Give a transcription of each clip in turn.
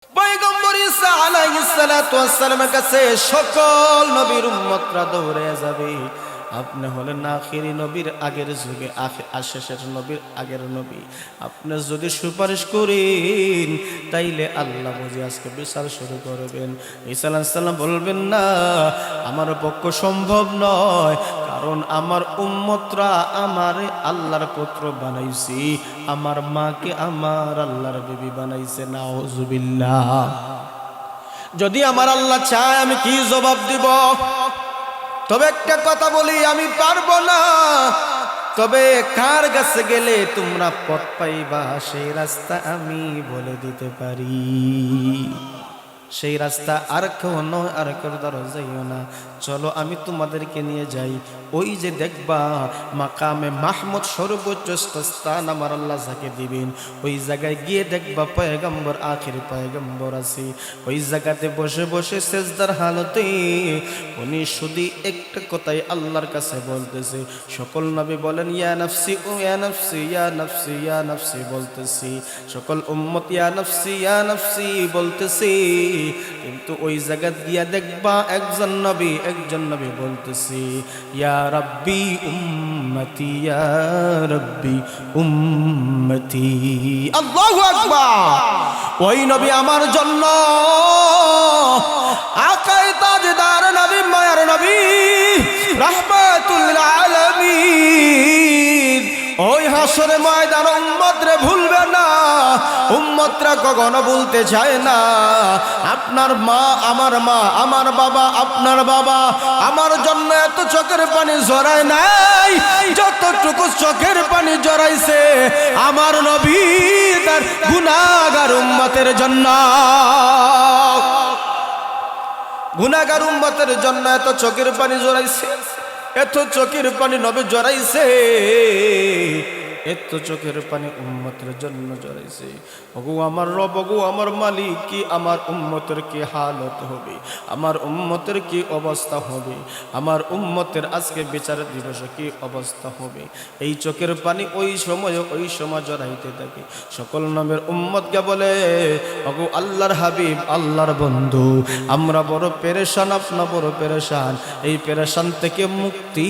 পয়গম্বর ঈসা আলাইহিস সালাতু ওয়াস সালামের কাছে সকল নবীর উম্মতরা দৌড়ে যাবে। আপনি হলেন আখিরি নবীর আগের যুগে শেষের নবীর আগের নবী। আপনি যদি সুপারিশ করেন তাইলে আল্লাহ বুঝি আজকে বিচার শুরু করবেন। ঈসা আলাইহিস সালাম বলবেন না, আমার পক্ষে সম্ভব নয়, কারণ আমার উম্মতরা আমারে আল্লাহর পুত্র বানাইছি, আমার মাকে আমার আল্লাহর বিবি বানাইছে। নাউজুবিল্লাহ। যদি আমার আল্লাহ চায় আমি কি জবাব দিব? তবে একটা কথা বলি, আমি পারবো না। তবে কার কাছে গেলে তোমরা পথ পাইবা সেই রাস্তা আমি বলে দিতে পারি। সেই রাস্তা আর কেউ নয়, আর কেউ দ্বারা যাইও না। চলো আমি তোমাদেরকে নিয়ে যাই। ওই যে দেখবা মাকামে মাহমুদ, সর্বোচ্চ স্থান আমার আল্লাহ যাকে দিবেন, ওই জায়গায় গিয়ে দেখবা পয়গম্বর, আখিরি পয়গম্বর আছে। ওই জায়গাতে বসে বসে সেজদার হালতে উনি শুধু একটা কথাই আল্লাহর কাছে বলতেছে। সকল নবী বলেন ইয়া নফসি ও ইয়া নফসি, ইয়া নফসি, ইয়া নফসি বলতেছি। সকল উম্মত ইয়া নফসি, ইয়া নফসি বলতেছি। কিন্তু ওই জায়গা গিয়া দেখবা একজন নবী বলতেছি ইয়া রাব্বি উম্মতি, ইয়া রাব্বি উম্মতি। আল্লাহু আকবার। ওই নবী আমার জন্য, আকায়ে তাজদার নবী, মায়ার নবী, রাহমাতুল আলামিন, ওই হাসরে ময়দান উম্মতরে ভুলবে না, উম্মতরা কখনো ভুলতে চায় না। আপনার মা, আমার মা, আমার বাবা, আপনার বাবা আমার জন্য এত চোখের পানি জড়ায় নাই, যতটুকু চোখের পানি জড়াইছে আমার নবী তার গুনাহগার উম্মতের জন্য। গুনাহগার উম্মতের জন্য এত চোখের পানি জড়াইছে, এত চোখের পানি নবী জড়াইছে, এত চোখের পানি উম্মতের জন্য জড়াইছে। ওগো আমার রব, ওগো আমার মালিক, কি আমার উম্মতের কি হালত হবে, আমার উম্মতের কি অবস্থা হবে, আমার উম্মতের আজকে বিচার দিবসে কি অবস্থা হবে। এই চোখের পানি ওই সময় জড়াইতে থাকে। সকল নামের উম্মতকে বলে, ওগো আল্লাহর হাবিব, আল্লাহর বন্ধু, আমরা বড় পেরেশান, আপনি বড় পেরেশান। এই পেরেশান থেকে মুক্তি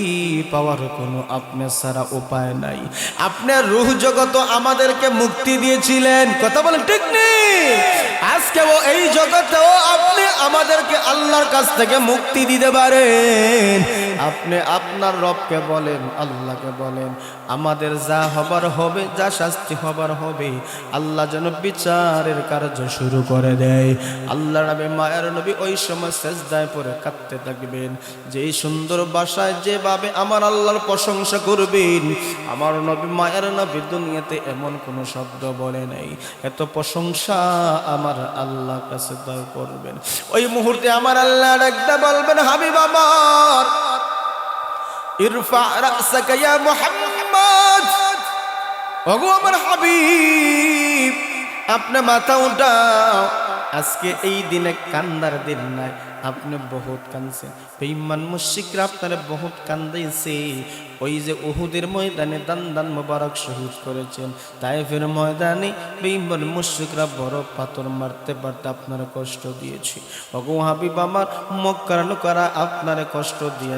পাওয়ার কোনো আপনি ছাড়া উপায় নাই। আপনার রূহ জগৎ আমাদেরকে মুক্তি দিয়েছিলেন, কথা বলেন ঠিক নেই? আজকেও এই জগতেও আপনি আমাদেরকে আল্লাহর কাছ থেকে মুক্তি দিতে পারেন। আপনি আপনার রবকে বলেন, আল্লাহকে বলেন, আমাদের যা হবার হবে, যা শাস্তি হবার হবে, আল্লাহ যেন বিচারের কার্য শুরু করে দেয়। আল্লাহ নবী, মায়ের নবী ওই সময় সেজদায় পড়ে কাঁদতে থাকবেন। যেই সুন্দর ভাষায় যেভাবে আমার আল্লাহর প্রশংসা করবেন, আমার নবী, মায়ের নবী দুনিয়াতে এমন কোনো শব্দ বলে নাই। এত প্রশংসা আমার আল্লাহর কাছে দয়া করবেন। ওই মুহূর্তে আমার আল্লাহ ডাকতে বলবেন, হাবিব আমার, ইরফা রাসাকা ইয়া মুহাম্মদ, ওগো আমার হাবিব, আপনি মাথা উঠাও। আজকে এই দিনে কান্দার দিন নাই, আপনি বহুত কাঁদছেন। বেঈমান মুশরিকরা আপনারে বহুত কান্দাইছে। ওই যে উহুদের ময়দানে দান মোবারক শহীদ করেছেন, তায়েফের ময়দানে বেঈমান মুশরিকরা বড় পাথর মারতে মারতে আপনার কষ্ট দিয়েছে। ওগো হাবিব আমার, মক্কার লোকেরা আপনারে কষ্ট দিয়া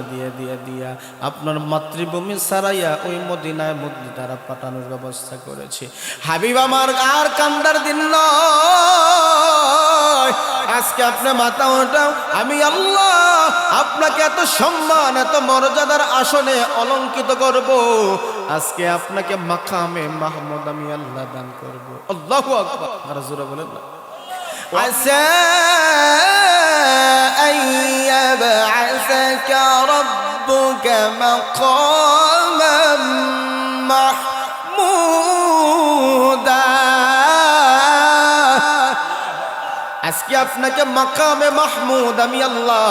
আপনার মাতৃভূমি সারাইয়া ওই মদিনায় তারা পাঠানোর ব্যবস্থা করেছে। হাবিব আমার, আর কান্দার দিন নয়, আজকে আপনি মাথা ওঠাও। আমি আল্লাহ আপনাকে এত সম্মান, এত মর্যাদার আসনে অলঙ্কিত করব। আজকে আপনাকে মাকামে মাহমুদ আমি আল্লাহ দান করব। আল্লাহু আকবার। আর জোরে বলেন না। আসা আইয়াবআসাকা রাব্বুকা মাকামান মাহমুদা। আজকে আপনাকে মাকামে মাহমুদ আমি আল্লাহ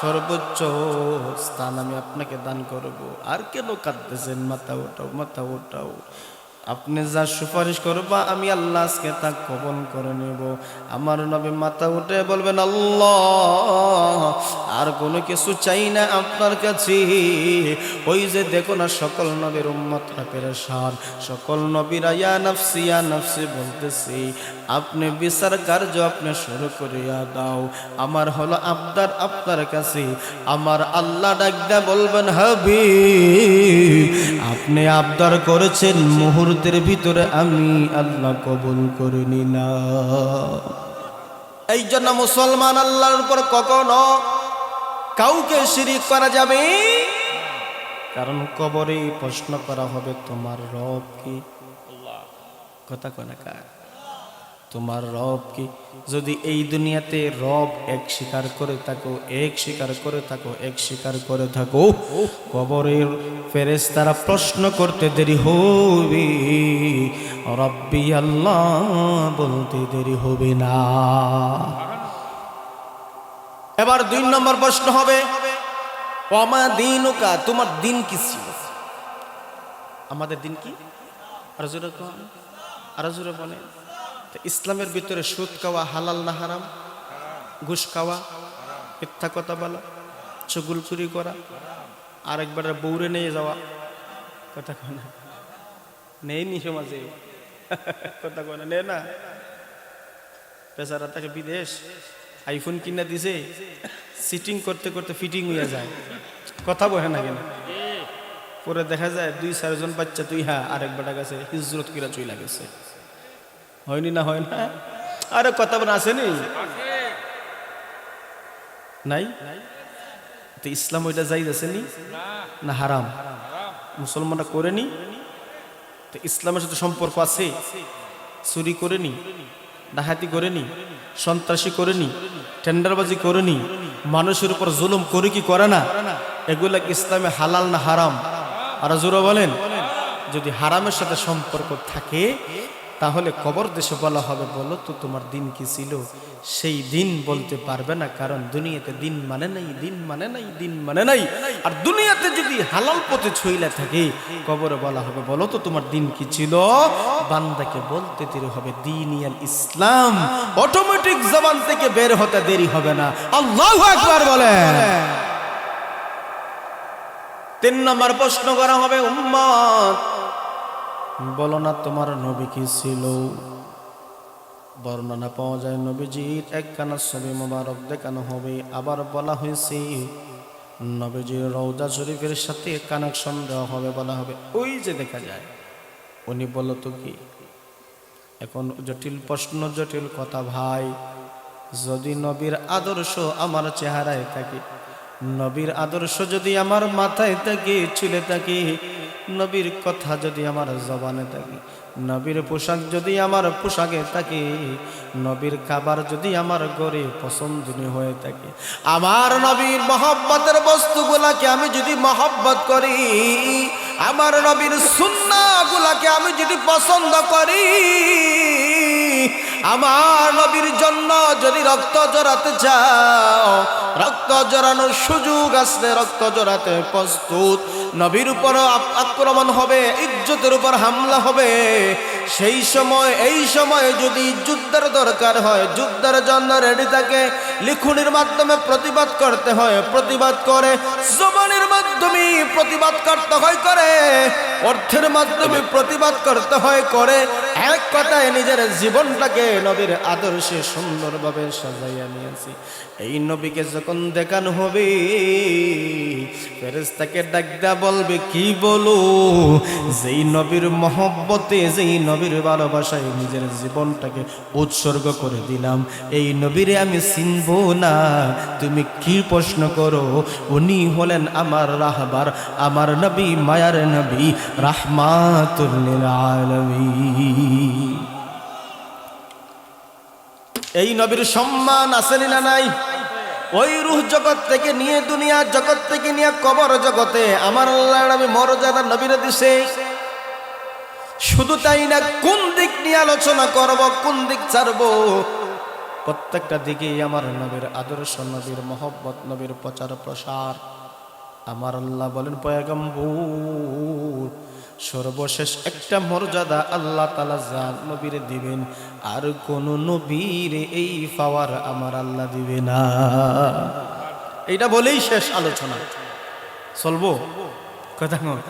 সর্বোচ্চ স্থান আমি আপনাকে দান করব। আর কেন কাঁদতেছেন? মাথা ওঠাও, মাথা ওঠাও। আপনি যা সুপারিশ করবা আমি আল্লাহ আজকে তা কবুল করে নেব। আমার নবী মাথা উঠে বলবেন, আল্লাহ আর কোনো কিছু চাই না আপনার কাছে। ওই যে দেখো না সকল নবীর উম্মতরা পেরেশান, সকল নবীরা ইয়া নাফসি বলতেছি, আপনি বিচার কার্য আপনি শুরু করিয়া দাও। আমার হলো আবদার আপনার কাছে। আমার আল্লাহ ডাকদা বলবেন, হাবিব আপনি আবদার করেছেন, মুহূর্তের ভিতরে আমি আল্লাহ কবুল করে নিলাম। এই জন্য মুসলমান আল্লাহর উপর কখনো কাউকে শিরিক করা যাবে, কারণ কবরে প্রশ্ন করা হবে তোমার রব কি। কথা কয় না কার? তোমার রব কি? যদি এই দুনিয়াতে রব এক স্বীকার করে থাকো, এক স্বীকার করে থাকো, এক স্বীকার করে থাকো, কবরের ফেরেশতারা প্রশ্ন করতে দেরি হবে, রব্বি আল্লাহ বলতে দেরি হবে না। এবার 2 নম্বর প্রশ্ন হবে, ওমা দীনুকা, তোমার দিন কি ছিল? আমাদের দিন কি? আরো জোরে বলে। ইসলামের ভিতরে সুদ খাওয়া হালাল না হারাম? ঘুষ খাওয়া, মিথ্যা কথা বলা, চুগলখুরি করা, আরেকবার বউরে নিয়ে যাওয়া, কথা কয় না? নেই সমাজে, কথা কয় না, নে না। বেচারা তাকে বিদেশ আইফোন কিনা দিছে, সিটিং করতে করতে ফিটিং হয়ে যায়, কথা বলে না কেন? পরে দেখা যায় 2-4 জন বাচ্চা তুই হ্যাঁ আরেকবার কাছে হিজরত কিরা চুই লাগেছে। হয়নি না? হয় না? আরে কথা বলে আসেনি নাই? তো ইসলাম ওইটা জায়েজ আছেনি না হারাম? মুসলমানরা করেনি, তো ইসলামের সাথে সম্পর্ক আছে? চুরি করেনি, ডাকাতি করেনি, সন্ত্রাসী করেনি, টেন্ডারবাজি করেনি, মানুষের উপর জুলুম করে কি করে না? এগুলা ইসলামে হালাল না হারাম? আর জোরে বলেন। যদি হারামের সাথে সম্পর্ক থাকে তাহলে কবর দেশে বলা হবে, বলো তো তোমার দিন কি ছিল? সেই দিন বলতে পারবে না, কারণ দুনিয়াতে দিন মানে নাই। আর দুনিয়াতে যদি হালাল পথে ছইলা থাকে, কবরে বলা হবে, বলো তো তোমার দিন কি ছিল? বান্দাকে বলতে দেরি হবে দীনিয়াল ইসলাম, অটোমেটিক জবান থেকে বের হতে দেরি হবে না। আল্লাহু আকবার বলেন। 3 নম্বর প্রশ্ন করা হবে, উম্মত বলো না তোমার নবী কি ছিল? বর্ণনা পাওয়া যায় নবীজির একখানা ছবি মোবারক দেখানো হবে। আবার বলা হয়েছে নবীজির রওজা শরীফের সাথে কানেকশন দেওয়া হবে, বলা হবে ওই যে দেখা যায় উনি বলো তো কি। এখন জটিল প্রশ্ন, জটিল কথা ভাই। যদি নবীর আদর্শ আমার চেহারায় থাকে, নবীর আদর্শ যদি আমার মাথায় থাকে, চুলে থাকে, নবীর কথা যদি আমার জবানে থাকে, নবীর পোশাক যদি আমার পোশাকে থাকে, নবীর খাবার যদি আমার ঘরে পছন্দনীয় হয়ে থাকে, আমার নবীর মহব্বতের বস্তুগুলাকে আমি যদি মহব্বত করি, আমার নবীর সুন্নাহগুলাকে আমি যদি পছন্দ করি, আমার নবীর জন্য যদি রক্ত জড়াতে চাও, রক্ত জড়ানোর সুযোগ আসলে রক্ত জড়াতে প্রস্তুত, নবীর উপর আক্রমণ হবে, ইজ্জতের উপর হামলা হবে, সেই সময় এই সময় যদি যুদ্ধের দরকার হয়, যুদ্ধের জন্য রেডি থাকে, লিখনের মাধ্যমে প্রতিবাদ করতে হয় প্রতিবাদ করে, জবানের মাধ্যমে প্রতিবাদ করতে হয় করে, অর্থের মাধ্যমে প্রতিবাদ করতে হয় করে, এক কথায় নিজের জীবনটাকে নবীর আদর্শে সুন্দরভাবে সাজাইয়া নিয়েছি। এই নবীকে যখন দেখানো হবে, ফেরেশতাকে ডাকদা বলবে কি বলো, যেই নবীর মহব্বতে, যেই নবীর ভালোবাসায় নিজের জীবনটাকে উৎসর্গ করে দিলাম, এই নবীরে আমি চিনব না, তুমি কি প্রশ্ন করো? উনি হলেন আমার রাহবার, আমার নবী, মায়ার নবী, রাহমাতুল লিল আলামিন। এই নবীর সম্মান আসেনি না নাই? ওই রূহ জগৎ থেকে নিয়ে, দুনিয়া জগৎ থেকে নিয়ে কবর জগতে আমার আল্লাহ নবী মর্যাদা নবীরে দিছে। শুধু তাই না, কোন দিক নিয়ে আলোচনা করব, কোন দিক ছাড়বো, প্রত্যেকটা দিকেই আমার নবীর আদর্শ, নবীর মহব্বত, নবীর প্রচার প্রসার। আমার আল্লাহ বলেন, পয়গম্বর সর্বশেষ একটা মর্যাদা আল্লাহ তাআলা জান নবীরে দিবেন, আর কোন নবীরে এই পাওয়ার আমার আল্লাহ দিবে না। এইটা বলেই শেষ আলোচনা। চলবো কথা নয়।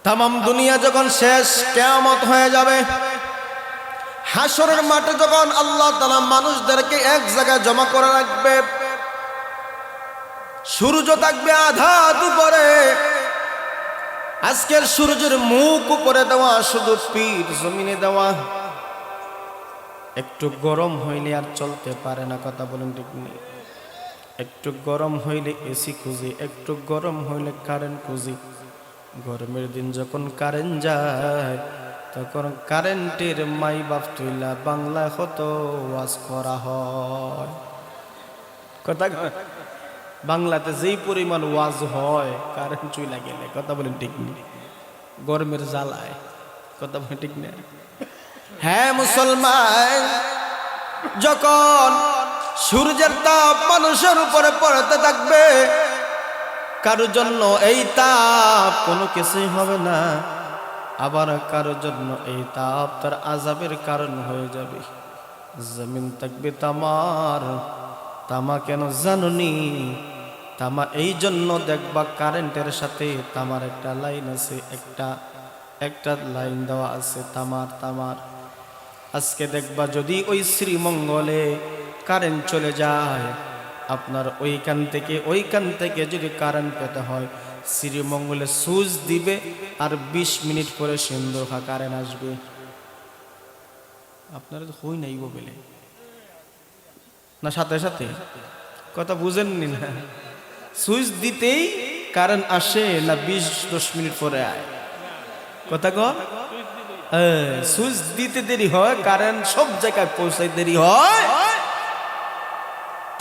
তামাম দুনিয়া যখন শেষ, কিয়ামত হয়ে যাবে, হাসরের মাঠে যখন আল্লাহ তাআলা মানুষদেরকে এক জায়গায় জমা করে রাখবে, সূর্য থাকবে আধা দুপুরে। আজকের সূর্যের মুখ উপরে দেওয়া, শুধু পিঠ জমিনে দেওয়া। একটু গরম হইলে আর চলতে পারে না, কথা বলেন ঠিক নেই। একটু গরম হইলে এসি খুঁজি, একটু গরম হইলে কারেন্ট খুঁজি। গরমের দিন যখন কারেন্ট যায়, তখন কারেন্টের মাই বাপ তুইলা বাংলা কত ওয়াজ করা হয়। কথা বাংলাতে যেই পরিমাণ ওয়াজ হয় কারেন্ট চুইলা গেলে, কথা বলেন ঠিক নেই, গরমের জ্বালায়, কথা বলেন ঠিক নেই। হ্যাঁ মুসলমান, যখন সূর্যের তাপ মানুষের উপরে পড়তে থাকবে, কারোর জন্য এই তাপ কোনো কিছুই হবে না, আবার কারোর জন্য এই তাপ তার আযাবের কারণ হয়ে যাবে। জমিন থাকবে তামার। তামা কেন জানুনি? তামা এই জন্য দেখবা কারেন্টের সাথে তামার একটা লাইন আছে, একটা লাইন দেওয়া আছে তামার। আজকে দেখবা যদি ওই শ্রীমঙ্গলে কারেন্ট চলে যায়, আপনার ওইখান থেকে যদি কারেন্ট পেতে হয়, শ্রীমঙ্গলে সুইচ দিবে আর 20 মিনিট পরে সিন্ধুখা কারেন্ট আসবে। আপনারা তো হই নাই বলে না, সাথে সাথে কথা বুঝেননি না? সুইচ দিতেই কারেন্ট আসে না 20-10 মিনিট পরে আয়? কথা কর, সুইচ দিতে দেরি হয়, কারেন্ট সব জায়গায় পৌঁছাই দেরি হয়।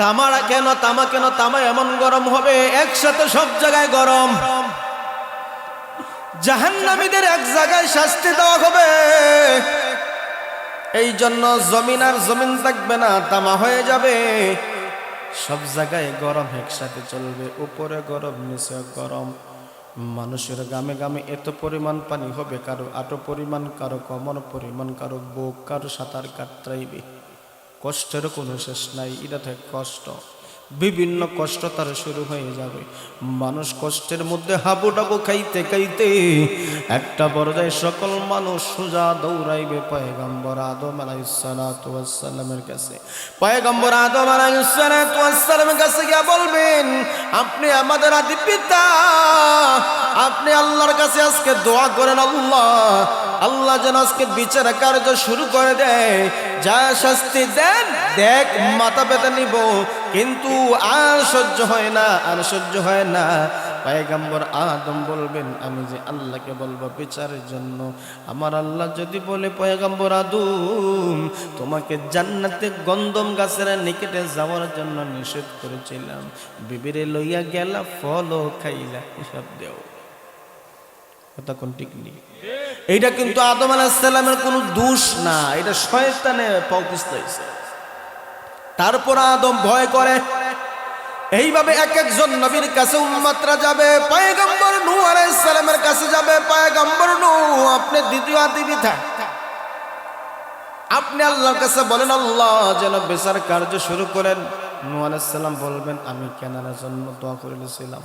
তামা কেন তামা এমন গরম হবে, একসাথে সব জায়গায় গরম। জাহান্নামীদের এক জায়গায় শাস্তি দেওয়া হবে। এই জন্য জমিন আর জমিন থাকবে না, তামা হয়ে যাবে। সব জায়গায় গরম একসাথে চলবে, উপরে গরম নিচে গরম। মানুষের গামে গামে এত পরিমাণ পানি হবে, কারো আটো পরিমাণ, কারো কমন পরিমাণ, কারো বুক, কারো সাঁতার কাটরাইবে। কষ্টের কোনো শেষ নাই। এটা থেকে কষ্ট, বিভিন্ন কষ্ট তার শুরু হয়ে যাবে। মানুষ কষ্টের মধ্যে হাবুডাবু খাইতে খাইতে একটা পর্যায়ে সকল মানুষ সোজা দৌড়াইবে পয়গম্বর আদম আলাইহিসসালাতু ওয়াসসালামের কাছে। পয়গম্বর আদম আলাইহিসসালাতু ওয়াসসালামের কাছে গিয়ে বলবেন, আপনি আমাদের আদি পিতা, আপনি আল্লাহর কাছে আজকে দোয়া করেন, আল্লাহ যেন আজকে বিচার কার্য শুরু করে দেয়। যা শাস্তি দেন দেখ, মাথা পেতে নিব, কিন্তু আর সহ্য হয় না। পয়গম্বর আদম বলবেন, আমি যে আল্লাহকে বলবো বিচারের জন্য। আমার আল্লাহ যদি বলে, পয়গম্বর আদম তোমাকে জান্নাতে গন্ধম গাছের নিকটে যাওয়ার জন্য নিষেধ করেছিলাম, বিবিরে লইয়া গেলা, ফলও খাইলা, এসব দেও। কথা কোন ঠিক নেই। এইটা কিন্তু আদম আলাইহিস সালামের কোনো দোষ না, এটা শয়তানে পাউকিস্ত হইছে। তারপর আদম ভয় করে। এইভাবে এক একজন নবীর কাছে উম্মতরা যাবে। পয়গম্বর নূহ আলাইহিস সালামের কাছে যাবে, পয়গম্বর নূহ আপনি দ্বিতীয় আদিবিতা, আপনি আল্লাহর কাছে বলেন আল্লাহ যেন বিচার কার্য শুরু করেন। নূহ আলাইহিস সালাম বলবেন, আমি কেনানের জন্য দোয়া করেছিলাম,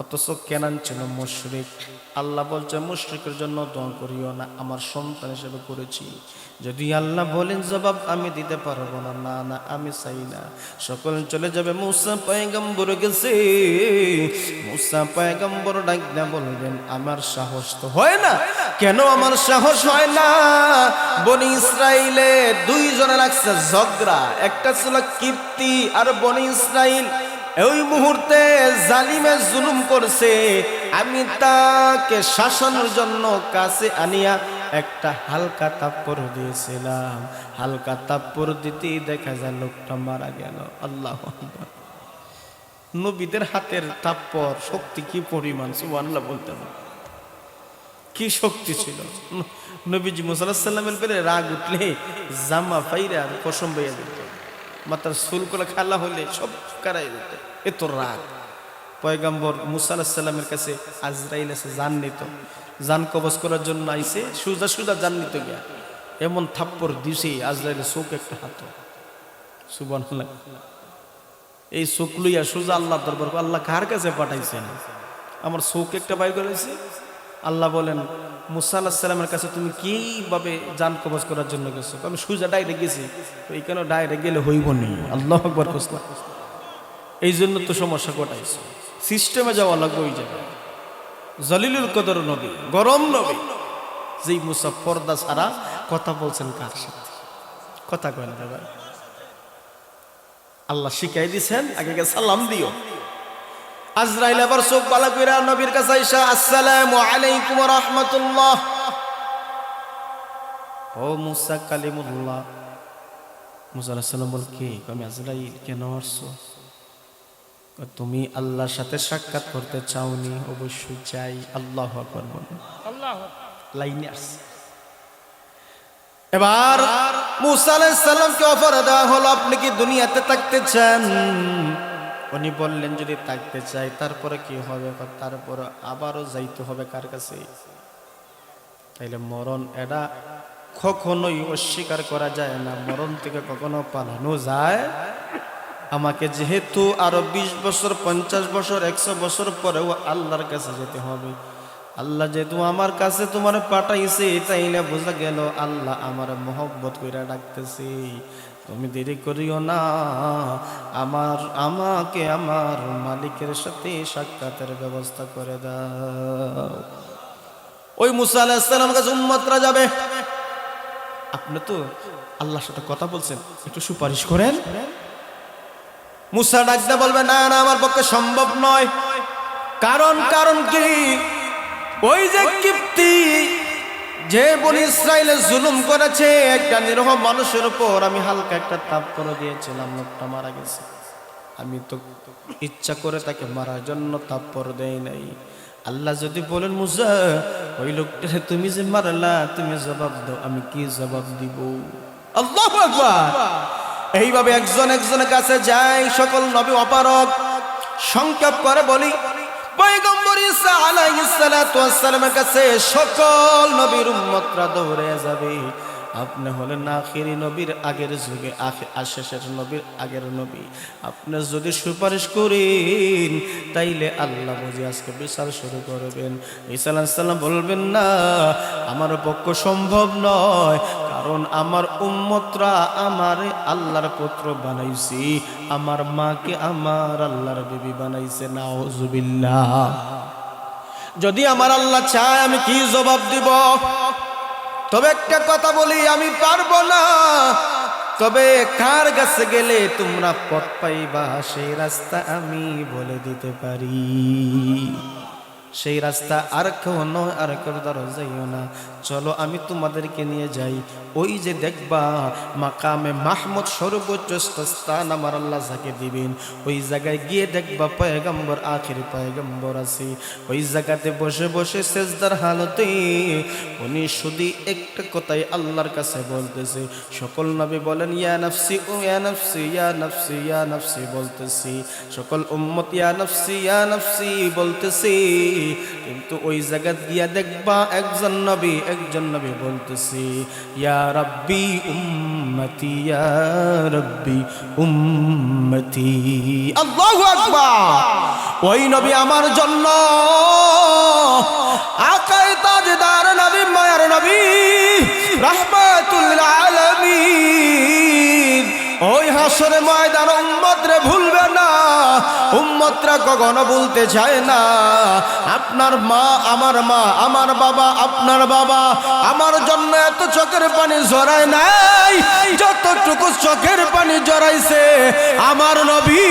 অথচ কেনান ছিল মুশরিক। আল্লাহ বলছে মুশরিকের জন্য দোয়া করিও না, আমার সন্তান হিসেবে করেছি। যদি আল্লাহ বলেন জবাব আমি দিতে পারবো না, না আমি চাই না। সকল চলে যাবে। মুসা পয়গম্বর গেছে। মুসা পয়গম্বর ডাক না বলবেন, আমার সাহস তো হয় না। কেন আমার সাহস হয় না? বনি ইসরাইলে 2 জনে লাগছে ঝগড়া, একটা ছিল কিপ্তি আর বনি ইসরাইল। ওই মুহূর্তে জালিমে জুলুম করছে, আমি তাকে শাসনের জন্য কাছে আনিয়া একটা হালকা থাপ্পড় দিয়েছিলাম। হালকা থাপ্পড় দিতেই দেখা যায় লোকটা মারা গেল। আল্লাহু আকবার। নবীদের হাতের থাপ্পড় শক্তি কি পরিমাণ, সুবহানাল্লাহ বলতে হবে। কি শক্তি ছিল। নবীজি মুসা আলাইহিস সালামের পেলে রাগ উঠলে জামা ফাইরা পশম বইয়া দিত, মাথার চুল করে খালা হইলে সব কারাই দিত, এত রাগ। পয়গম্বর মুসা আলাইহিস সালামের কাছে আজরাইল এসে জান নিত, জান কবজ করার জন্য আইছে, সুজা সুজা জান নিত গিয়া এমন থাপ্পড় দিছে আজরাইলের চোখ একটা হাত। সুবহানাল্লাহ। এই চোখ লইয়া সুজা আল্লাহ দরবার, আল্লাহ কার কাছে পাঠাইছেন? আমার চোখ একটা বাইর করেছে। আল্লাহ বলেন মুসা আলাইহিস সালামের কাছে তুমি কিভাবে জান কবজ করার জন্য গেছো? আমি সুজা ডাইরেক্ট গেছি, এইখানে ডাইরেক্ট গেলে হইব নি। আল্লাহু আকবার কইলা। এই জন্য তো সমস্যা ঘটাইছে, সিস্টেমে যাওয়া লাগবে ওই জায়গায়। জলিলুল কদর নবী, গরম নবী, যেই মুসা পর্দা ছাড়া কথা বলছেন কার সাথে? কথা কয় না ভাই। আল্লাহ শিখাই দিছেন আগে সালাম দিও। আজরাইল আবার চোখ বালা কইরা নবীর কাছে আইসা আসসালামু আলাইকুম ওয়া রাহমাতুল্লাহ। ও মুসা কালিমুল্লাহ। মুসা আলাইহিস সালাম বল কি? আমি আজরাইল। কেন আসছো? তুমি আল্লাহর সাথে সাক্ষাৎ করতে চাওনি? অবশ্যই চাই। আল্লাহু আকবার বলেন। আল্লাহু লাইনে আসছে। এবার মুসা আলাইহিস সালামকে অফার দেওয়া হলো, আপনি কি দুনিয়াতে থাকতে চান? উনি বললেন যদি থাকতে চাই তারপরে কি হবে? তারপরে আবারও যাইতে হবে কার কাছে? তাইলে মরণ এটা কখনোই অস্বীকার করা যায় না, মরণ থেকে কখনো পালানো যায়। আমাকে যেহেতু আরো 20 বছর 50 বছর 100 বছর পরেও আল্লাহর কাছে যেতে হবে। আল্লাহ যেহেতু আমার কাছে তোমার পাঠাইছে, তাইলে বোঝা গেল আল্লাহ আমার মহব্বত কইরা ডাকতেছে। তুমি দেরি করিও না, আমাকে আমার মালিকের সাথে সাক্ষাতের ব্যবস্থা করে দাও। ওই মুসা আলাইহিস সালামের কাছে উম্মতরা যাবে। আপনি তো আল্লাহর সাথে কথা বলছেন, একটু সুপারিশ করেন। মুসা ডাকতে বলবে না না, আমার পক্ষে সম্ভব নয়। কারণ কি? ওই যে কিপ্তি, যে বনি ইসরাইলে জুলুম করেছে একটা নিরহ মানুষের উপর, আমি হালকা একটা তাপ করে দিয়েছিলাম, লোকটা মারা গেছে। আমি তো ইচ্ছা করে তাকে মারার জন্য তাপ্পর দেই নাই। আল্লাহ যদি বলেন মুসা ওই লোকটা তুমি যে মারলা, তুমি জবাব দাও, আমি কি জবাব দিব? আল্লাহু আকবার। এইভাবে একজন একজনের কাছে যায়, সকল নবী অপারগ। সংক্ষেপ করে বলি, পয়গম্বর ঈসা আলাইহিস সালাতু ওয়াস সালামের কাছে সকল নবীর উম্মতরা দৌড়ে যাবে। আপনি হলেন আখিরি নবীর আগের যুগে, শেষের নবীর আগের নবী। আপনি যদি সুপারিশ করেন তাইলে আল্লাহ বুঝি আজকে বিচার শুরু করবেন। ঈসা আলাইহিস সালাম বলবেন না, আমার পক্ষে সম্ভব নয়, কারণ আমার উম্মতরা আমার আল্লাহর পুত্র বানাইছি, আমার মাকে আমার আল্লাহর বিবি বানাইছে। নাউজুবিল্লাহ। যদি আমার আল্লাহ চায় আমি কি জবাব দিব? তবে একটা কথা বলি, আমি পারবো না। তবে কার কাছে গেলে তোমরা পথ পাইবা সেই রাস্তা আমি বলে দিতে পারি। সেই রাস্তা আর কেউ নয়, আর কেউ দ্বারা যাইও না। চলো আমি তোমাদেরকে নিয়ে যাই। ওই যে দেখবা মাকামে মাহমুদ, সর্বোচ্চ স্থান আমার আল্লাহ যাকে দিবেন, ওই জায়গায় গিয়ে দেখবা পয়গম্বর, আখিরি পয়গম্বর আছে। ওই জায়গাতে বসে বসে সেজদার হালতে উনি শুধু একটা কথাই আল্লাহর কাছে বলতেছে। সকল নবী বলেন ইয়া নফসি ও ইয়া নফসি, ইয়া নফসি, ইয়া নফসি বলতেছি। সকল উম্মত ইয়া নফসি, ইয়া নফসি বলতেছি। কিন্তু ওই জায়গা দিয়া দেখবা একজন নবী বলতেছি ইয়া রাব্বি উম্মতি, ইয়া রাব্বি উম্মতি। আল্লাহু আকবার। ওই নবী আমার জন্য, আকায়ে তাজদার নবী, মায়ার নবী, রাহমাতুল লিল আলামিন, ওই হাসরে ময়দান উম্মতরে ভুলবে না, উম্মতরা কখনো ভুলতে চায় না। আপনার মা, আমার বাবা, আপনার বাবা আমার জন্য এত চোখের পানি জড়ায় নাই, যতটুকু চোখের পানি জড়াইছে আমার নবী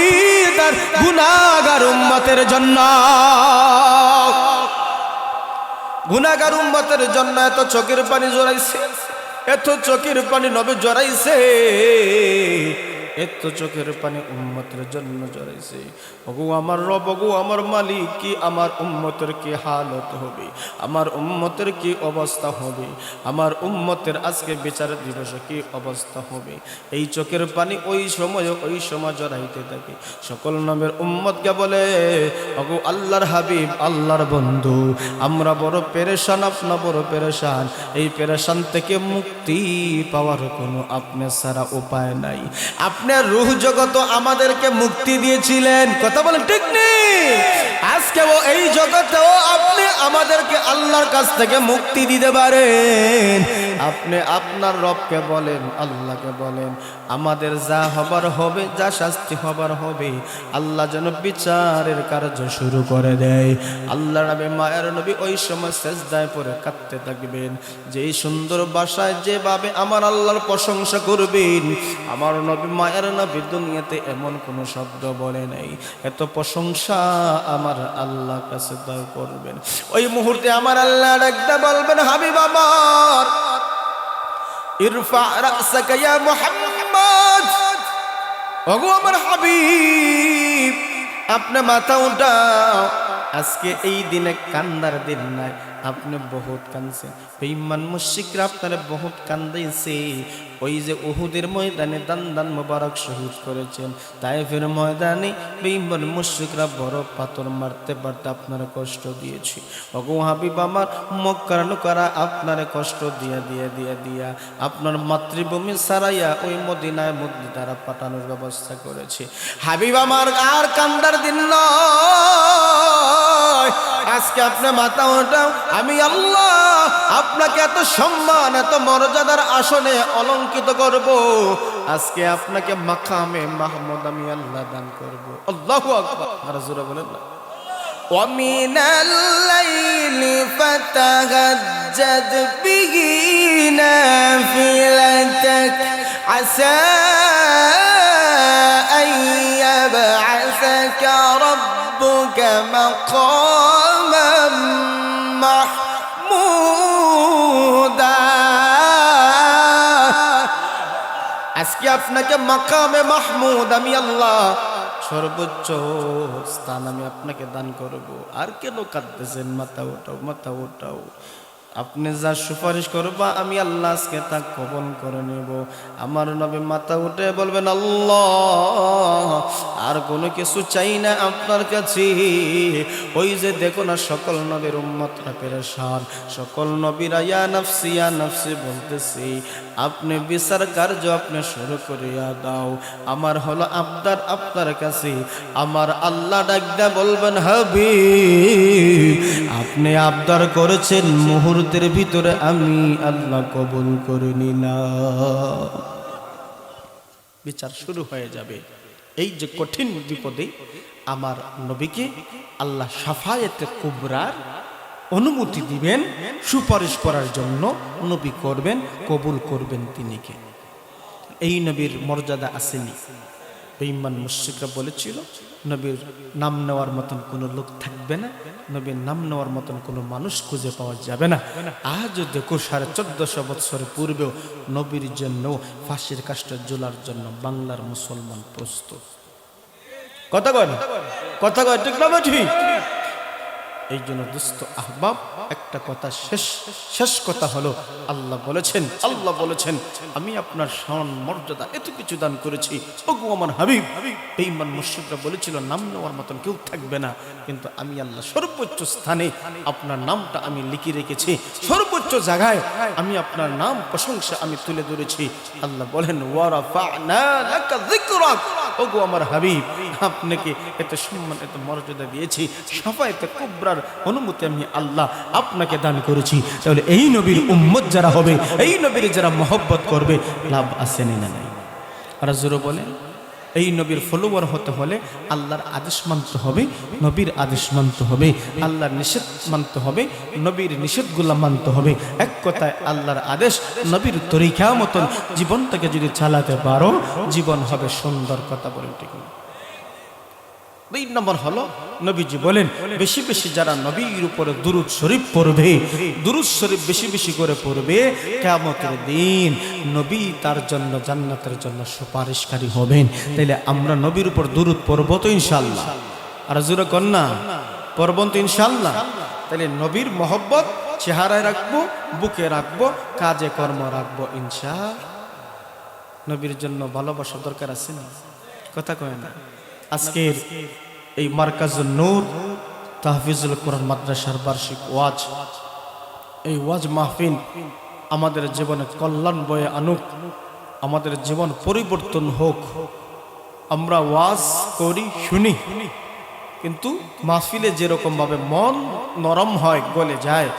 তার গুনাহগার উম্মতের জন্য। গুনাহগার উম্মতের জন্য এত চোখের পানি জড়াইছে, এত চোখের পানি নবী জড়াইছে। এত চোখের পানি উম্মতের জন্য ঝরাইছে। ওগো আমার রব, ওগো আমার মালিক, কি আমার উম্মতের কি হালত হবে, আমার উম্মতের কি অবস্থা হবে, আমার উম্মতের আজকে বিচার দিবসে কি অবস্থা হবে। এই চোখের পানি ওই সময় জড়াইতে থাকে। সকল নবের উম্মতকে বলে, ওগো আল্লাহর হাবিব, আল্লাহর বন্ধু, আমরা বড় পেরেশান, আপনা বড় পেরেশান। এই পেরেশান থেকে মুক্তি পাওয়ার কোনো আপনি ছাড়া উপায় নাই। আপনার রূহ জগৎ আমাদেরকে মুক্তি দিয়েছিলেন, কথা বলেন ঠিক নেই? আজকেও এই জগতেও আপনি আমাদেরকে আল্লাহর কাছ থেকে মুক্তি দিতে পারেন। আপনি আপনার রবকে বলেন, আল্লাহকে বলেন, আমাদের যা হবার হবে, যা শাস্তি হবার হবে, আল্লাহ যেন বিচারের কার্য শুরু করে দেয়। আল্লাহ নবী, মায়ের নবী ওই সময় সেজদায় পড়ে কাঁদতে থাকবেন। যেই সুন্দর ভাষায় যেভাবে আমার আল্লাহর প্রশংসা করবেন, আমার নবী, মায়ের নবী দুনিয়াতে এমন কোনো শব্দ বলে নাই। এত প্রশংসা আমার আল্লাহর কাছে দয় করবেন। ওই মুহূর্তে আমার আল্লাহ ডাকতে বলবেন, হাবিব আমার, ইরফা রাসাকা ইয়া মুহাম্মদ, ওগো আমার হাবিব, আপনি মাথা উঠাও। আজকে এই দিনে কান্দার দিন নাই, আপনি বহুত কাঁদছেন। বেঈমান মুশরিকরা আপনারা বহুত কান্দাইছে। ওই যে উহুদের ময়দানে দান মোবারক শহীদ করেছেন, তায়েফের ময়দানে বেঈমান মুশরিকরা বড় পাথর মারতে মারতে আপনারা কষ্ট দিয়েছে। ওগো হাবিব আমার, মক্কার লোকেরা আপনারে কষ্ট দিয়া আপনার মাতৃভূমি সারাইয়া ওই মদিনায় তারা পাঠানোর ব্যবস্থা করেছে। হাবিব আমার, আর কান্দার দিন নয়, আজকে আপনি মাথা ওঠাও। আমি আল্লাহ আপনাকে এত সম্মান, এত মর্যাদার আসনে অলঙ্কিত করব। আজকে আপনাকে মাকামে মাহমুদ আমি আল্লাহ দান করব। আল্লাহু আকবার, আর জোরে বলেন না। ওয়া মিনাল লাইলি ফাতাহাজ্জাদ বিহি নাফিলাতাক আসা আন ইয়াবআসাকা রাব্বুকা মাকামান মাহমুদা। আজকে আপনাকে মাকামে মাহমুদ আমি আল্লাহ সর্বোচ্চ স্থান আমি আপনাকে দান করব। আর কেন কাঁদতেছেন? মাথা ওঠাও, মাথা ওঠাও। আপনি যা সুপারিশ করবা আমি আল্লাহ আজকে তা কবুল করে নেব। আমার নবী মাথা উঠে বলবেন, আল্লাহ আর কোনো কিছু চাই না আপনার কাছে। ওই যে দেখো না, সকল নবীর উম্মতরা পেরেশান, সকল নবীরা ইয়া নাফসি বলতেছি। আপনি বিচার কার্য আপনি শুরু করিয়া দাও। আমার হলো আবদার আপনার কাছে। আমার আল্লাহ ডাকদা বলবেন, হাবিব আপনি আবদার করেছেন, মুহূর্তের ভিতরে আমি আল্লাহ কবুল করে নিলাম। বিচার শুরু হয়ে যাবে। এই যে কঠিন বিপদে আমার নবীকে আল্লাহ শাফায়েতে কুবরার অনুমতি দিবেন, সুপারিশ করার জন্য নবী করবেন, কবুল করবেন তিনি কে? এই নবীর মর্যাদা আসেনি। বেঈমান মুশরিকরা বলেছিল নবীর নাম নেওয়ার মতন কোনো লোক থাকবে না, নবীর নাম নেওয়ার মতন কোনো মানুষ খুঁজে পাওয়া যাবে না। আজ দেখো 1450 বছর পূর্বেও নবীর জন্য ফাঁসির কাষ্ঠে ঝোলার জন্য বাংলার মুসলমান প্রস্তুত। কথা কয় ঠিক না ঠিক? এই জন্য দোস্ত আহবাব, একটা কথা শেষ কথা হলো, আল্লাহ বলেছেন আমি আপনার সম্মান মর্যাদা এত কিছু দান করেছি। ওগো আমার হাবিব, বেঈমান মুশরিকরা বলেছিল নাম নেওয়ার মতন কেউ থাকবে না, কিন্তু আমি আল্লাহ সর্বোচ্চ স্থানে আপনার নামটা আমি লিখে রেখেছি, সর্বোচ্চ জায়গায় আমি আপনার নাম প্রশংসা আমি তুলে ধরেছি। আল্লাহ বলেন, ওয়া রাফা'না লাকা যিকরাক, ওগো আমার হাবিব আপনাকে এত সম্মান এত মর্যাদা দিয়েছি, শাফায়েতে কুবরার অনুমতি আমি আল্লাহ আপনাকে দান করেছি। তাহলে এই নবীর উম্মত যারা হবে, এই নবীর যারা মহব্বত করবে, লাভ আছে না নাই? আর জোরে বলে, এই নবীর ফলোয়ার হতে হলে আল্লাহর আদেশ মানতে হবে, নবীর আদেশ মানতে হবে, আল্লাহর নিষেধ মানতে হবে, নবীর নিষেধগুলো মানতে হবে। এক কথায় আল্লাহর আদেশ নবীর তরিকা মতন জীবনটাকে যদি চালাতে পারো, জীবন হবে সুন্দর। কথা বলেন ঠিক না? দুই নম্বর হলো নবীজি বলেন বেশি বেশি যারা নবীর উপরে দুরূদ শরীফ পড়বে, দুরূদ শরীফ বেশি বেশি করে পড়বে, কিয়ামতের দিন নবী তার জন্য জান্নাতের জন্য সুপারিশকারী হবেন। তাইলে আমরা নবীর উপর দুরূদ পড়ব তো ইনশাআল্লাহ, আর জোরে কন্যা পড়ব তো ইনশাআল্লাহ। তাইলে নবীর মহব্বত চেহারায় রাখবো, বুকে রাখবো, কাজে কর্ম রাখবো ইনশাআল্লাহ। নবীর জন্য ভালোবাসা দরকার আছে না? কথা কয় না? আজকের এই মারকাজুন নূর তাহফিজুল কোরআন মাদ্রাসার বার্ষিক ওয়াজ, এই ওয়াজ মাহফিল আমাদের জীবনে কল্যাণ বয়ে আনুক, আমাদের জীবন পরিবর্তন হোক। আমরা ওয়াজ করি শুনি, কিন্তু মাহফিলে যেরকম ভাবে মন নরম হয়, গলে যায়,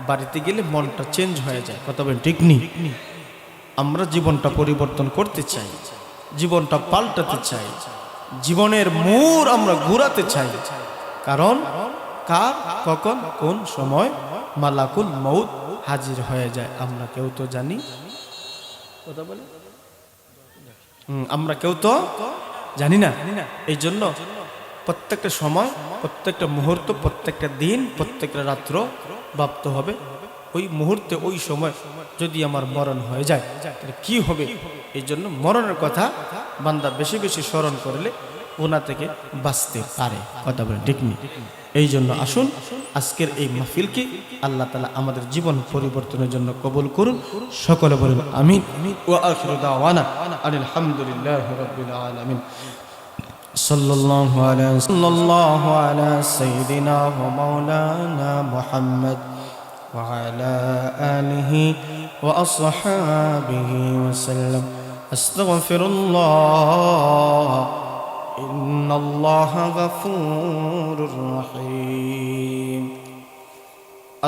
বাড়িতে গেলে মনটা চেঞ্জ হয়ে যায়। কথা বলেন ঠিক নি? আমরা জীবনটা পরিবর্তন করতে চাই, জীবনটা পাল্টাতে চাই, জীবনের মোড় আমরা ঘুরাতে চাই। কারণ কার কখন কোন সময় মালাকুল মউত হাজির হয়ে যায় আমরা কেউ তো জানি। কথা বলে আমরা কেউ তো জানি না। এই জন্য প্রত্যেকটা সময়, প্রত্যেকটা মুহূর্ত, প্রত্যেকটা দিন, প্রত্যেকটা রাত্র ভাবতে হবে ওই মুহূর্তে ওই সময় যদি আমার মরণ হয়ে যায় তাহলে কি হবে। এই জন্য মরণের কথা বান্দা বেশি বেশি স্মরণ করলে ওনা থেকে বাঁচতে পারে। কথা বলেন ঠিক নেই? এই জন্য আসুন আজকের এই মাহফিলকে আল্লাহ তাআলা আমাদের জীবন পরিবর্তনের জন্য কবুল করুন। সকলে বলেন আমিন। ওয়া আখিরু দাওয়ানা আনিল হামদুলিল্লাহি রাব্বিল আলামিন। সাল্লাল্লাহু আলা সাইয়্যিদিনা ওয়া মাওলানা মুহাম্মদ ওয়া আলা আলিহি ওয়া আসহাবিহি ওয়া সাল্লাম। আস্তাগফিরুল্লাহ ইন্নাল্লাহা গফুরুর রহিম।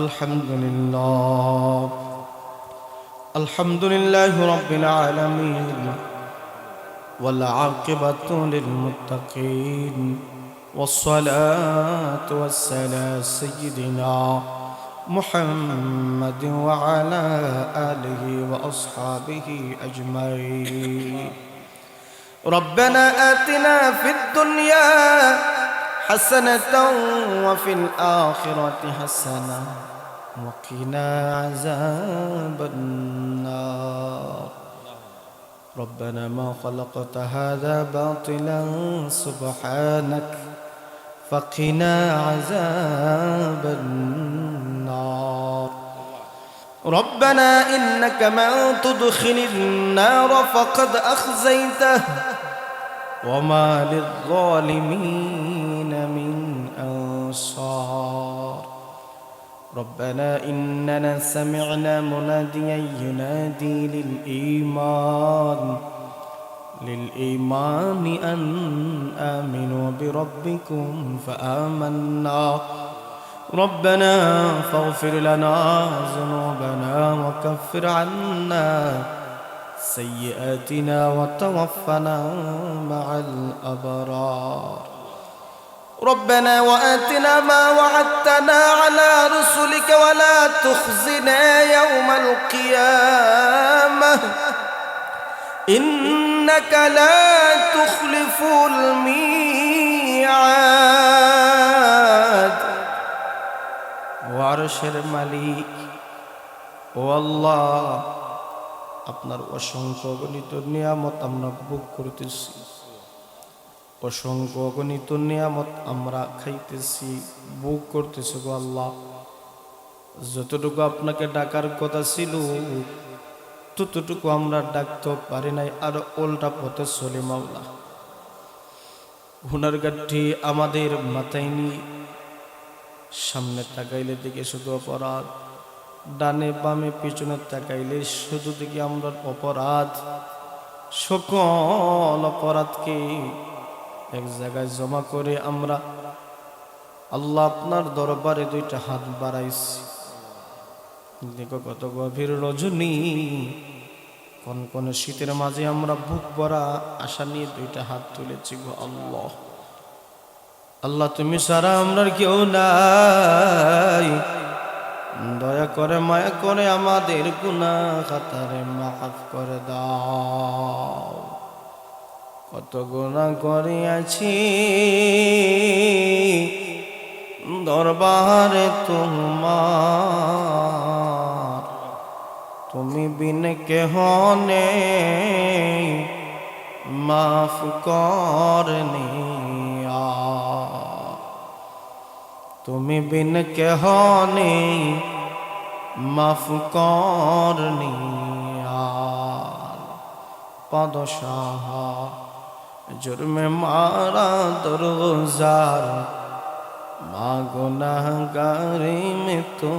আলহামদুলিল্লাহ, আলহামদুলিল্লাহি রাব্বিল আলামিন ওয়াল আকিবাতু লিল মুত্তাকিন والصلاة والسلام سيدنا محمد وعلى آله وأصحابه أجمعين. ربنا آتنا في الدنيا حسنة وفي الآخرة حسنة وقنا عذاب النار. ربنا ما خلقت هذا باطلا سبحانك فقنا عذاب النار. ربنا إنك من تدخل النار فقد أخزيته وما للظالمين من أنصار. ربنا إننا سمعنا مناديا ينادي للإيمان أن آمنوا بربكم فآمنا. ربنا فاغفر لنا ذنوبنا وكفر عنا سيئاتنا وتوفنا مع الأبرار. ربنا وآتنا ما وعدتنا على رسلك ولا تخزنا يوم القيامة إنك لا تخلف الميعاد. ওয়ারশের মালিক ও আল্লাহ, আপনার অসংখ্য অগণিত নিয়ামত আমরা ভোগ করতেছি, অসংখ্য অগণিত নিয়ামত আমরা খাইতেছি, ভোগ করতেছি গো আল্লাহ। যতটুকু আপনাকে ডাকার কথা ছিল ততটুকু আমরা ডাকতে পারি নাই, আর উল্টা পথে চলে মাওলা। হুনার গাঠি আমাদের মাথায় নিয়ে সামনে তাকাইলে দিকে শুধু অপরাধ, ডানে বামে পিছনে তাকাইলে শুধু দিকে আমরা অপরাধ। সকল অপরাধকে এক জায়গায় জমা করে আমরা আল্লাহ আপনার দরবারে দুইটা হাত বাড়াইছি। দেখো কত গভীর রজনী, কোন শীতের মাঝে আমরা বুক ভরা আশা নিয়ে দুইটা হাত তুলেছি গো আল্লাহ। আল্লাহ তুমি সারা আমরার কেউ নাই, দয়া করে মায়া করে আমাদের গুনাহ খাতারে মাফ করে দাও। কত গুনাহ করিয়াছি দরবারে তোমার, তুমি বিন কেহ নেই মাফ করনিয়া, তুমি বিন কেহ নেই মাফ করনিয়া। পাদশাহ जुर्मे मारा दरगुजार, माँ गुनाहगारी में तो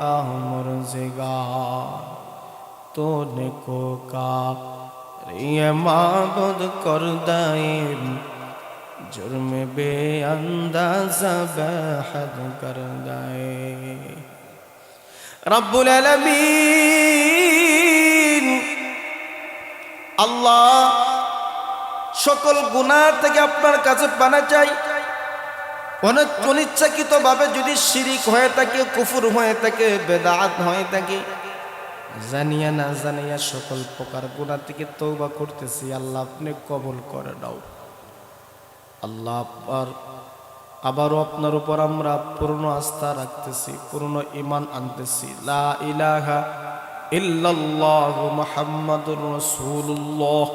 आमुर्ज़गार, तूने को का रिये माबुद कर दाइम, जुर्मे बेअंदाज़ा बेहद कर दाए। रब्बुल आलमीन अल्लाह সকল গুনাহ থেকে আপনার কাছে পানা চাই। অনেক অনিচ্ছাকৃত ভাবে যদি শিরিক হয়ে থাকে, কুফর হয়ে থাকে, বেদাত হয়ে থাকে, জানিয়া না জানিয়া সকল প্রকার গুনাহ থেকে তওবা করতেছি, আল্লাহ আপনি কবুল করে নাও। আল্লাহ আবারও আপনার উপর আমরা পূর্ণ আস্থা রাখতেছি, পূর্ণ ঈমান আনতেছি। লা ইলাহা ইল্লাল্লাহু মুহাম্মাদুর রাসূলুল্লাহ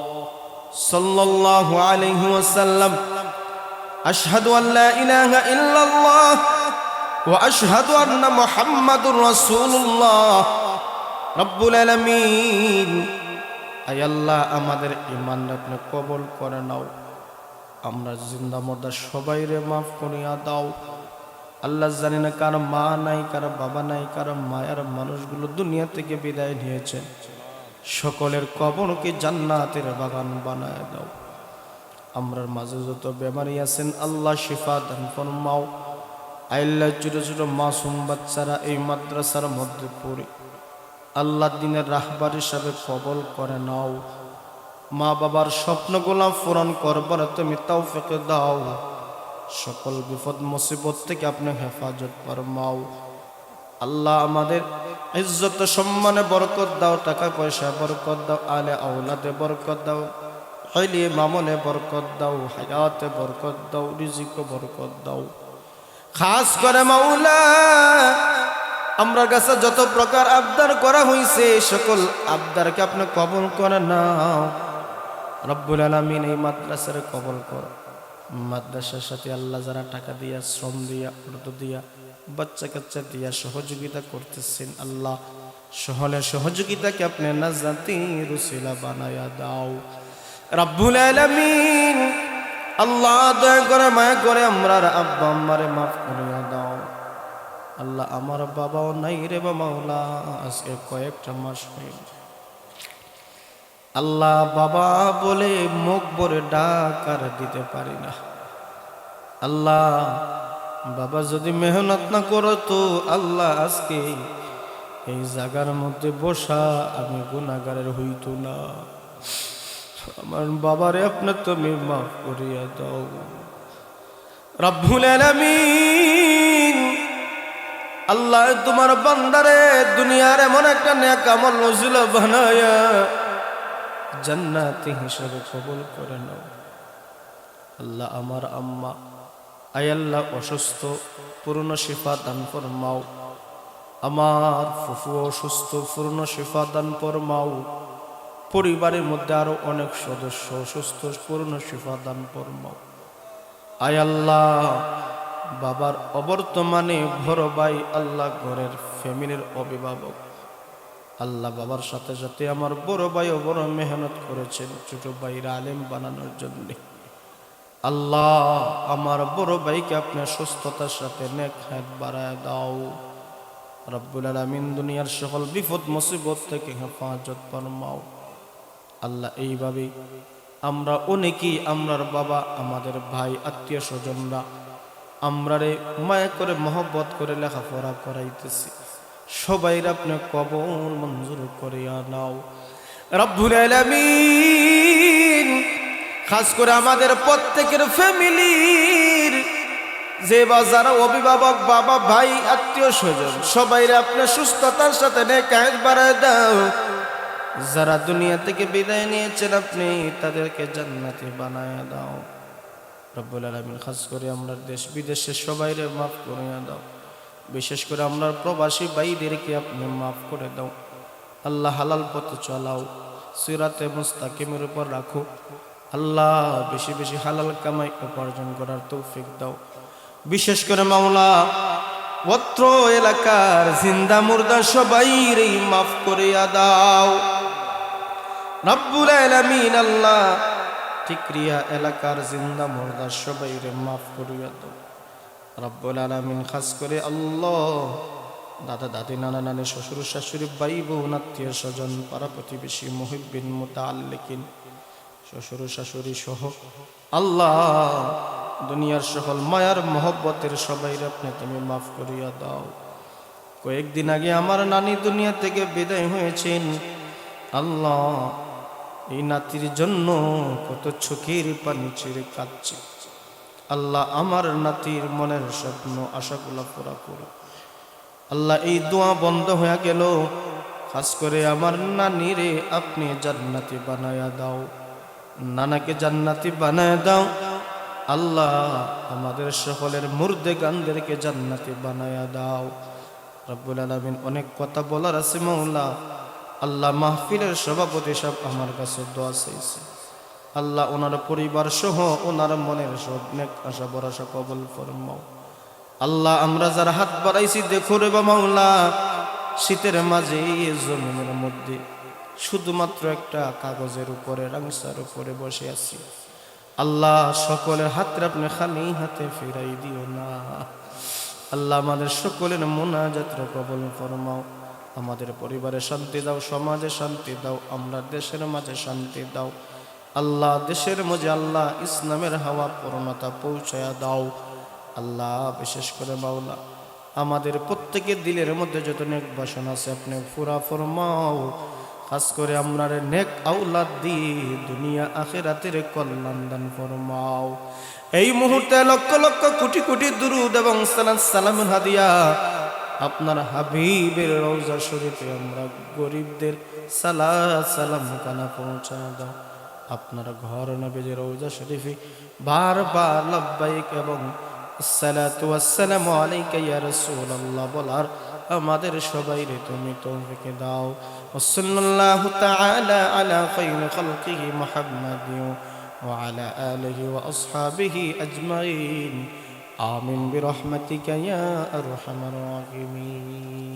सल्लल्लाहु अलैहि वसल्लम, अशहदु अन ला इलाहा इल्लल्लाह व अशहदु अन्ना मुहम्मदुर रसूलुल्लाह। रब्बुल आलमीन आय अल्लाह আমাদের ঈমান আপনি কবুল করে নাও। আমরা জিন্দা মুর্দা সবাইরে মাফ করিয়া দাও। আল্লাহ জানি না কার মা নাই, কার বাবা নাই, কার মায়ের মানুষগুলো দুনিয়া থেকে বিদায় নিয়েছেন, সকলের কবরকে জান্নাতের বাগান বানায় দাও। আমরার মাঝে যত বেমারি আছেন আল্লাহ শিফা দান ফরমাও। আল্লাহ ছোট ছোট মাসুম বাচ্চারা এই মাদ্রাসার মধ্যে পড়ে আল্লাহ দিনের রাহবার হিসাবে কবল করে নাও। মা বাবার স্বপ্নগুলো পূরণ করবার তুমি তৌফিক দাও। সকল বিপদ মুসিবত থেকে আপনি হেফাজত ফরমাও। আল্লাহ আমাদের ইজ্জত সম্মানে বরকত দাও, টাকা পয়সা বরকত দাও, আলে আওলাদে বরকত দাও, হইলে মামলে বরকত দাও, হায়াতে বরকত দাও, রিজিকে বরকত দাও। খাস করে মাওলা আমরা কাছে যত প্রকার আবদার করা হয়েছে সকল আবদারকে আপনি কবুল করে নাও। রব্বুল আলামিন এই মাদ্রাসার কবুল করো। মাদ্রাসার সাথে আল্লাহ যারা টাকা দিয়া, শ্রম দিয়া, অর্থ দিয়া, বাচ্চা কাচ্চা দিয়া সহযোগিতা করতেছেন, আল্লাহ সকলের সহযোগিতাকে আপনি নাজাতের উসিলা বানায়া দাও। রব্বুল আলামিন আল্লাহ দয়া করে মায়া করে আমরার আব্বা আম্মারে মাফ করিয়া দাও। আল্লাহ আমার বাবাও নাই রে বা মাওলা, আজকে কয়েকটা মাস হয়ে আল্লাহ বাবা বলে মুখ ভরে ডাক আর দিতে পারি না। আল্লাহ বাবা যদি মেহনত না করো তো আল্লাহ আজকে এই জায়গার মধ্যে বসা আমি গুনাহগারের হইতো না। আমার বাবারে আপনি তুমি মাফ করিয়া দাও। রব্বুল আলামিন আল্লাহ তোমার বান্দারে দুনিয়ার এমন একটা নেক আমল নজিল বানায়া জান্নাতি হিসাবে কবুল করে নাও। আল্লাহ আমার আম্মা আয় আল্লাহ অসুস্থ, পূর্ণ শিফা দান ফরমাও। আমার ফুফু অসুস্থ, পূর্ণ শিফা দান ফরমাও। পরিবারের মধ্যে আরো অনেক সদস্য অসুস্থ, পূর্ণ শিফা দান ফরমাও। আয় আল্লাহ বাবার অবর্তমানে বড় ভাই আল্লাহ ঘরের ফ্যামিলির অভিভাবক, আল্লাহ বাবার সাথে সাথে আমার বড় ভাইও বড় মেহনত করেছেন ছোট ভাইরা আলেম বানানোর জন্য। আল্লাহ আমার বড় ভাইকে আপনার সুস্থতার সাথে নেক হায়াত বাড়ায় দাও। রব্বুল আলামিন দুনিয়ার সকল বিপদ মুসিবত থেকে হেফাজত ফরমাও। আল্লাহ এইভাবে আমরা অনেকেই আমরার বাবা, আমাদের ভাই, আত্মীয় স্বজনরা আমরারে মায়া করে মহব্বত করে লেখাপড়া করাইতেছি, সবাইর আপনি কবুল মঞ্জুর করিয়া নাও। রব্বুল আলামিন খাস করে আমাদের প্রত্যেকের ফ্যামিলির যে বা যারা অভিভাবক, বাবা, ভাই, আত্মীয় স্বজন সবাইরে আপনি সুস্থতার সাথে নেক হায়াত বাড়ায় দাও। যারা দুনিয়া থেকে বিদায় নিয়েছেন আপনি তাদেরকে জান্নাতি বানায় দাও রব্বুল আলামিন। খাস করে আমরা দেশ বিদেশের সবাইরে মাফ করে দাও, বিশেষ করে আমরা প্রবাসী ভাইদেরকে আপনি মাফ করে দাও আল্লাহ। হালাল পথে চলাও, সিরাতে মুস্তাকিমের উপর রাখো আল্লাহ। বেশি বেশি হালাল কামাই উপার্জন করার তৌফিক দাও। বিশেষ করে মাওলা অত্র এলাকার জিন্দা মুর্দা সবাইরে মাফ করে দাও রব্বুল আলামিন। আল্লাহ ঠিকরিয়া এলাকার জিন্দা মুর্দা সবাইরে মাফ করিয়া দাও রব্বুল আলামিন। খাস করে আল্লাহ দাদা দাদি নানা নানি শ্বশুর শাশুড়ি ভাই বোন আত্মীয় স্বজন পাড়া প্রতিবেশী মুহিব্বিন মুতাআল্লিকিন শ্বশুর শাশুড়ি সহ আল্লাহ দুনিয়ার সকল মায়ার মহব্বতের সবাইরে আপনি তুমি মাফ করিয়া দাও। কয়েকদিন আগে আমার নানি দুনিয়া থেকে বিদায় হয়েছেন আল্লাহ। এই নাতির জন্য কত চোখের পানি ছেড়ে কাঁদছে আল্লাহ। আমার নাতির মনের স্বপ্ন আশাগুলা পুরা করো আল্লাহ। এই দোয়া বন্ধ হয়ে গেল, খাস করে আমার নানিরে আপনি জান্নাতি বানায়া দাও, নানাকে জান্নাতি বানায়া দাও আল্লাহ। আমাদের সকলের মুর্দে গানদেরকে জান্নাতি বানায়া দাও রব্বুল আলামিন। অনেক কথা বলার আছে মাওলা আল্লাহ। মাহফিলের সভাপতি সাহেব আমার কাছে দোয়া চাইছে আল্লাহ। ওনার পরিবার সহ ওনার মনের সব নেক আশা ভরসা কবুল ফরমাও আল্লাহ। আমরা যারা হাত বাড়াইছি দেখো রে বা মাওলা, শীতের মাঝে জমিনের মধ্যে শুধুমাত্র একটা কাগজের উপরে রাংসার উপরে বসে আছি আল্লাহ। সকলের হাতটা আপনি খালি হাতে ফিরাই দিও না আল্লাহ। আমাদের সকলের মুনাজাতটা কবুল ফরমাও। আমাদের পরিবারে শান্তি দাও, সমাজে শান্তি দাও, আমরা দেশের মাঝে শান্তি দাও আল্লাহ। দেশের মাঝে আল্লাহ ইসলামের হাওয়া পূর্ণতা পৌঁছায়া দাও আল্লাহ। বিশেষ করে মাওলা আমাদের প্রত্যেকের দিলের মধ্যে যত নেক বাসনা আছে আপনি পুরা ফরমাও। খাস করে আমরা নেক আওলাদ দিয়ে দুনিয়া আখিরাতের কল্যাণ দান ফরমাও। এই মুহূর্তে লক্ষ লক্ষ কোটি কোটি দুরূদ এবং সালাম হাদিয়া আপনার হাবিবের রওজা শরীফে আমরা গরিবদের সালাম কানা পৌঁছা দাও। আপনার ঘর নবীর রওজা শরীফে বারবার লাব্বাইক এবং আসসালাতু ওয়াসসালামু আলাইকা ইয়া রাসূলুল্লাহ বলার আমাদের সবাইরে তুমি তৌফিক দাও। সাল্লাল্লাহু তাআলা আলা খায়রি খালকিহি মুহাম্মাদিন ওয়া আলা আলিহি ওয়া আসহাবিহি আজমাইন। আমিন বিরহমাতিকা ইয়া আরহামার রাহিমিন।